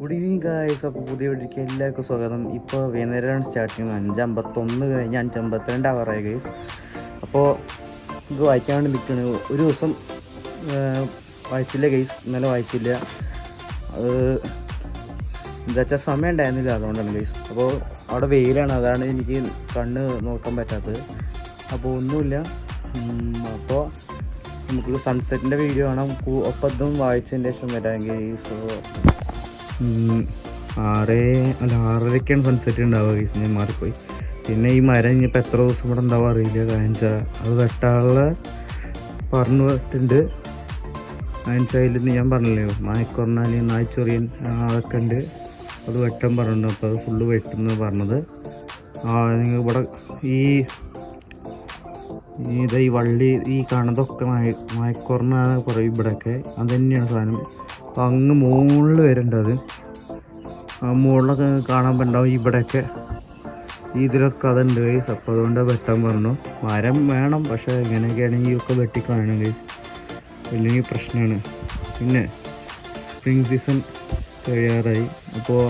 Good evening guys. അപ്പോൾ പുതിയ വീട്ടിലേക്ക് എല്ലാവർക്കും സ്വാഗതം. ഇപ്പോൾ വൈകുന്നേരമാണ് സ്റ്റാർട്ടിങ്. 5:51 കഴിഞ്ഞ് 5:52 ആവാറായി ഗൈസ്. അപ്പോൾ ഇത് വായിക്കാൻ വേണ്ടി നിൽക്കുകയാണ്. ഒരു ദിവസം വായിച്ചില്ല ഗൈസ്, ഇന്നലെ വായിച്ചില്ല. അത് എന്താ വെച്ചാൽ സമയം ഉണ്ടായിരുന്നില്ല, അതുകൊണ്ടാണ് ഗൈസ്. അപ്പോൾ അവിടെ വെയിലാണ്, അതാണ് എനിക്ക് കണ്ണ് നോക്കാൻ പറ്റാത്തത്. അപ്പോൾ ഒന്നുമില്ല. അപ്പോൾ നമുക്ക് സൺസെറ്റിൻ്റെ വീഡിയോ കാണാം. ഒപ്പം ഇതും വായിച്ചതിന് ശേഷം വരാം ഗൈസ്. 6:30 സൺസെറ്റ് ഉണ്ടാവുക ഗൈസ്. ഞാൻ മാറിപ്പോയി. പിന്നെ ഈ മരം ഇനിയിപ്പോൾ എത്ര ദിവസം ഇവിടെ ഉണ്ടാവുക അറിയില്ല. കാരണം വെച്ചാൽ അത് വെട്ടാനുള്ള പറഞ്ഞു വെച്ചിട്ടുണ്ട്. അതിൽ ഞാൻ പറഞ്ഞില്ലേ, നായ്ക്കൊറഞ്ഞാൽ നായ്ച്ചൊറിയൻ അതൊക്കെ ഉണ്ട്, അത് വെട്ടാൻ പറഞ്ഞിട്ടുണ്ട്. അപ്പോൾ അത് ഫുള്ള് വെട്ടുന്നത് പറഞ്ഞത്. നിങ്ങൾ ഇവിടെ ഈ വള്ളി ഈ കാണുന്നതൊക്കെ നായ്ക്കൊറഞ്ഞാണ് പറയും ഇവിടെയൊക്കെ. അത് തന്നെയാണ് സാധനം. അപ്പോൾ അങ്ങ് മുകളിൽ വരുന്നുണ്ട്. അത് ആ മുകളിലൊക്കെ കാണാൻ പറ്റുണ്ടാവും. ഇവിടെയൊക്കെ ഇതിലൊക്കെ അതുണ്ട് ഗൈസ്. അപ്പോൾ അതുകൊണ്ട് വെട്ടാൻ പറഞ്ഞു. മരം വേണം, പക്ഷേ ഇങ്ങനെയൊക്കെ ആണെങ്കിൽ ഒക്കെ വെട്ടിക്കാണണം ഗൈസ്, ഇല്ലെങ്കിൽ പ്രശ്നമാണ്. പിന്നെ സ്പ്രിങ് സീസൺ കഴിയാറായി. അപ്പോൾ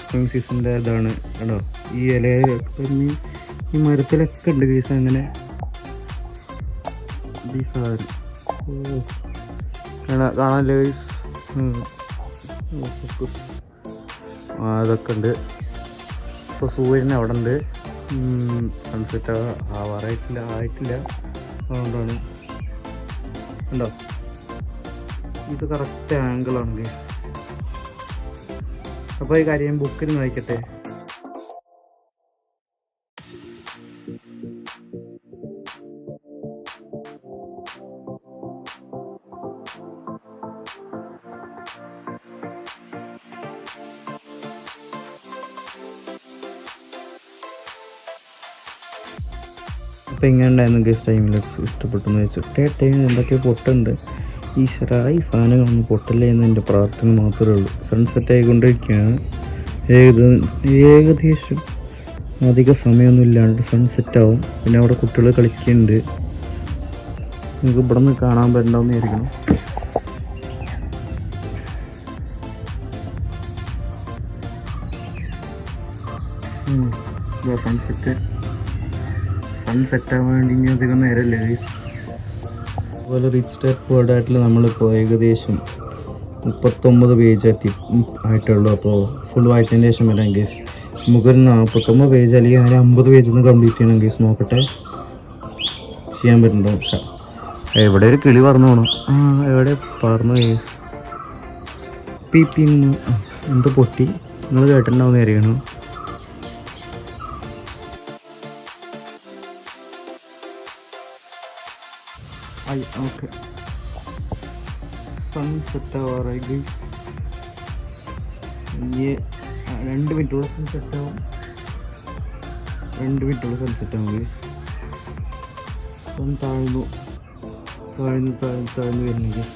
സ്പ്രിങ് സീസണിൻ്റെ ഇതാണ് കേട്ടോ. ഈ ഇല ഈ മരത്തിലൊക്കെ ഉണ്ട് ഗൈസ്. അങ്ങനെ ഈ സാധനം കാണാല്ലേ ഗൈസ്. അതൊക്കെ ഉണ്ട്. ഇപ്പോൾ സൂര്യൻ അവിടെ ഉണ്ട്. സൺസെറ്റ് ആവാറായിട്ടില്ല, അതുകൊണ്ടാണ്. ഉണ്ടോ, ഇത് കറക്റ്റ് ആംഗിളാണ് ഗൈസ്. അപ്പോൾ ഈ കാര്യം ബുക്കിൽ വായിക്കട്ടെ. അപ്പോൾ ഇങ്ങനെ ഉണ്ടായിരുന്നു ഗൈസ്. ടൈമിലൊക്കെ ഇഷ്ടപ്പെട്ടെന്ന് വെച്ചു. ടൈമിൽ എന്തൊക്കെ പൊട്ടുണ്ട്. ഈശ്വര, ഈ സാധനങ്ങളൊന്നും പൊട്ടല്ലേ എന്ന് എൻ്റെ പ്രാർത്ഥന മാത്രമേ ഉള്ളൂ. സൺസെറ്റ് ആയിക്കൊണ്ടിരിക്കുകയാണ്. ഏകദേശം അധിക സമയമൊന്നും ഇല്ലാണ്ട് സൺസെറ്റ് ആവും. പിന്നെ അവിടെ കുട്ടികൾ കളിക്കുന്നുണ്ട്. നിങ്ങൾക്ക് ഇവിടെ നിന്ന് കാണാൻ പറ്റണ്ടാവുന്നതായിരിക്കണം. സൺസെറ്റ് ആവാൻ വേണ്ടി ഇനി അധികം നേരമല്ലേ ഗൈസ്. അതുപോലെ റിച്ച് ഡാഡ് പുവർ ഡാഡിൽ നമ്മളിപ്പോൾ ഏകദേശം 39 പേജ് ആയിട്ടുള്ളൂ. അപ്പോൾ ഫുൾ വായിച്ചതിന് ശേഷം വരാം ഗൈസ്. നമുക്കൊരു 49 പേജ് അല്ലെങ്കിൽ അതിന് 50 പേജ് ഒന്ന് കംപ്ലീറ്റ് ചെയ്യണം ഗൈസ്. നോക്കട്ടെ ചെയ്യാൻ പറ്റുന്നുണ്ടോ. പക്ഷേ എവിടെ ഒരു കിളി പറന്നു പോകണം. എവിടെ പറന്നു ഗൈസ്. പിന്ന് എന്തോ പൊട്ടി. നിങ്ങൾ കേട്ടിട്ടുണ്ടാവുന്ന അറിയണം. ഓക്കെ, സൺസെറ്റ് ആവാറായി ഗൈസ്. 2 മിനിറ്റുള്ള സൺസെറ്റ് ആവും. 2 മിനിറ്റുള്ള സൺസെറ്റ് ആവും ഗൈസ്. താഴ്ന്നു വരുന്നു ഗൈസ്.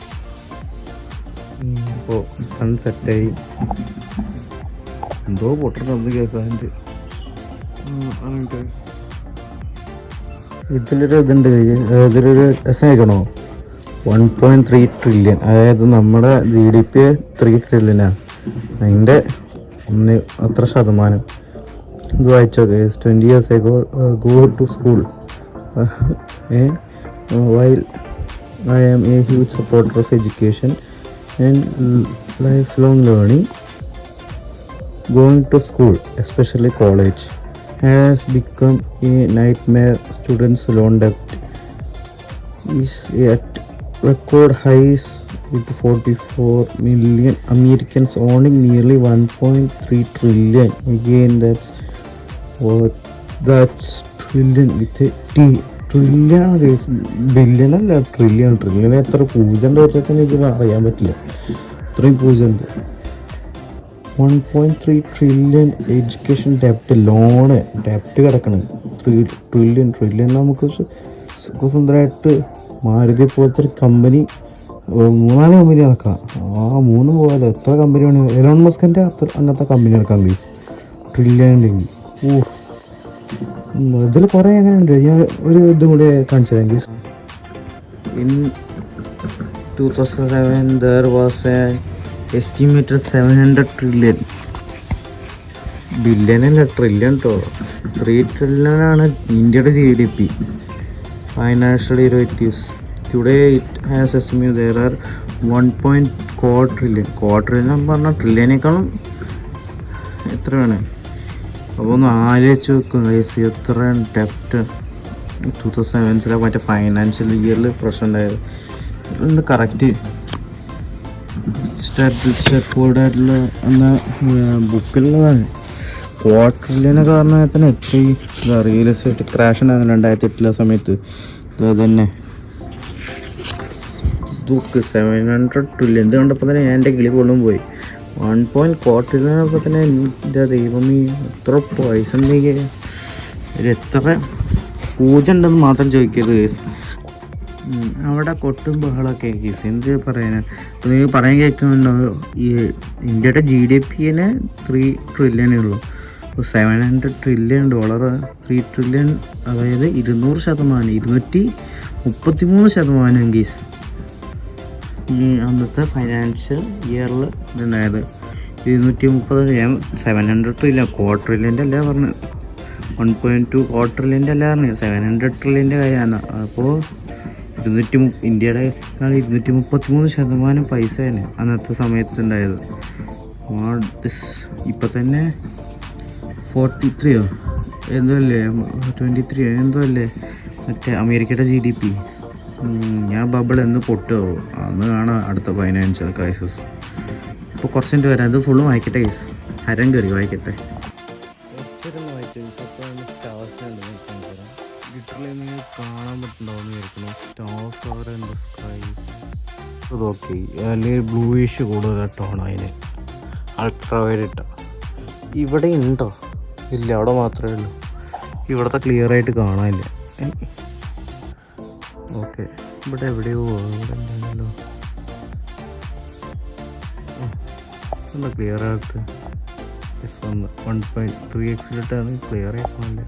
അപ്പോൾ സൺസെറ്റായി. എന്തോ പൊട്ടണമെന്ന് കേൾക്കാറുണ്ട്. ഇതിലൊരു ഇതുണ്ട്. ഇതിലൊരു എസ് ആയിക്കണോ 1.3 ട്രില്യൺ. അതായത് നമ്മുടെ GDP 3 ട്രില്യനാണ്. അതിൻ്റെ അത്ര ശതമാനം. ഇത് വായിച്ചോ guys. 20 years ago go to school while I am a huge supporter of education and lifelong learning, going to school, especially college, has become a nightmare. Students' loan debt is at record highs with 44 million Americans owning nearly 1.3 trillion. Again, that's trillion with a T. Trillion guys, billion അല്ല, trillion. എത്ര പൂജ്യം ഉണ്ട് വെച്ചാൽ തന്നെ എനിക്ക് അറിയാൻ പറ്റില്ല. ഇത്രയും പൂജ്യം ഉണ്ട്. 1.3 ട്രില്യൺ എഡ്യൂക്കേഷൻ ഡെപ്റ്റ്, ലോണ് ഡെപ്റ്റ് കിടക്കണം. ട്രില്യൺ നമുക്ക് സുഖസുന്ദരമായിട്ട് മാരുതി പോലത്തെ ഒരു കമ്പനി, 3-4 കമ്പനി ഇറക്കാം. 3 പോലെ എത്ര കമ്പനി വേണം. എലോൺ മസ്കിൻ്റെ അങ്ങനത്തെ കമ്പനി ഇറക്കാം ഗൈസ്. ട്രില്യൺ ഉണ്ടെങ്കിൽ ഇതിൽ കുറേ അങ്ങനെ ഉണ്ട്. ഞാൻ ഒരു ഇതും കൂടെ കാണിച്ചു തരാം guys. In 2007 there was a estimated 700 trillion. ബില്യനല്ല, ട്രില്യൺ കേട്ടോ. 3 ട്രില്യണാണ് ഇന്ത്യയുടെ GDP. Financial derivatives today it has estimated there are 1.4 trillion. Quadrillion എന്ന് പറഞ്ഞാൽ ട്രില്യനേക്കാളും എത്രയാണ്? അപ്പോൾ ഒന്ന് ആലോചിച്ച് വെക്കും ഗൈസ്, എത്ര ഡെപ്റ്റ് 2007 മറ്റേ ഫൈനാൻഷ്യൽ ഇയറിൽ പ്രശ്നം ഉണ്ടായത്. ഇതൊന്ന് കറക്റ്റ് സ്റ്റാറ്റിസ്റ്റിക്സ് എന്ന ബുക്കിലുള്ളതാണ്. ക്വാർട്ടർലിന് കാരണത്തിന് എത്ര റിയൽ എസ്റ്റേറ്റ് ക്രാഷ് ഉണ്ടായിരുന്നു 2008 സമയത്ത്. ഇത് തന്നെ ഇതൊക്കെ 700 ട്രില്യൺ. ഇത് കണ്ടപ്പോൾ തന്നെ ഞാൻ എൻ്റെ കിളി കൊള്ളും പോയി. 1.4 ട്രില്യൺ ആയപ്പോൾ തന്നെ എൻ്റെ ദൈവമേ എത്ര പൈസ ഉണ്ടെങ്കിൽ എത്ര പൂജ ഉണ്ടെന്ന് മാത്രം ചോദിക്കരുത് കേസ്. അവിടെ കൊട്ടും ബഹളമൊക്കെ കേസ് എന്ത് പറയാനാ. നിങ്ങൾ പറയാൻ കേൾക്കുന്നുണ്ടോ, ഈ ഇന്ത്യയുടെ GDP 3 ട്രില്യണേ ഉള്ളൂ. അപ്പോൾ 700 ട്രില്യൺ ഡോളർ, 3 ട്രില്യൺ, അതായത് 200%, 233% കേസ് ഈ അന്നത്തെ ഫൈനാൻഷ്യൽ ഇയറിൽ ഇതുണ്ടായത്. 230. ഞാൻ 700 ട്രില്യൺ ക്വാർട്ടർലിൻ്റെ അല്ല പറഞ്ഞത്, 1.2 ക്വാർട്ടർലിൻ്റെ അല്ല പറഞ്ഞത്, 700 ട്രില്യൻ്റെ കാര്യമാണ്. അപ്പോൾ ഇന്ത്യയുടെ 233% പൈസയാണ് അന്നത്തെ സമയത്ത് ഉണ്ടായത്. ഇപ്പം തന്നെ 43 എന്തോ അല്ലേ, 23 എന്തോ അല്ലേ മറ്റേ അമേരിക്കയുടെ GDP. ഞാൻ ബബിൾ എന്ന് പൊട്ടുമോ അന്ന് കാണാം അടുത്ത ഫൈനാൻഷ്യൽ ക്രൈസിസ്. ഇപ്പോൾ കുറച്ചിട്ട് വരാം, അത് ഫുള്ളും വായിക്കട്ടെ ഗൈസ്, ഹരം കയറി വായിക്കട്ടെ. ലിറ്ററലി കാണാൻ പറ്റുന്നുണ്ടാവും വിചാരിക്കുന്നു. Stars or in the skies. Okay, അല്ലെങ്കിൽ ബ്ലൂയിഷ് കൂടുതൽ ടോൺ അതിന്, അൾട്രാ വയലറ്റ്. ഇവിടെ ഉണ്ടോ? ഇല്ല, അവിടെ മാത്രമേ ഉള്ളൂ. ഇവിടുത്തെ ക്ലിയർ ആയിട്ട് കാണാനില്ല. ഓക്കെ, ഇവിടെ എവിടെയോ ഇവിടെ എന്താണല്ലോ ക്ലിയർ ആയിട്ട് 1.3x ക്ലിയർ ആയി കാണില്ല.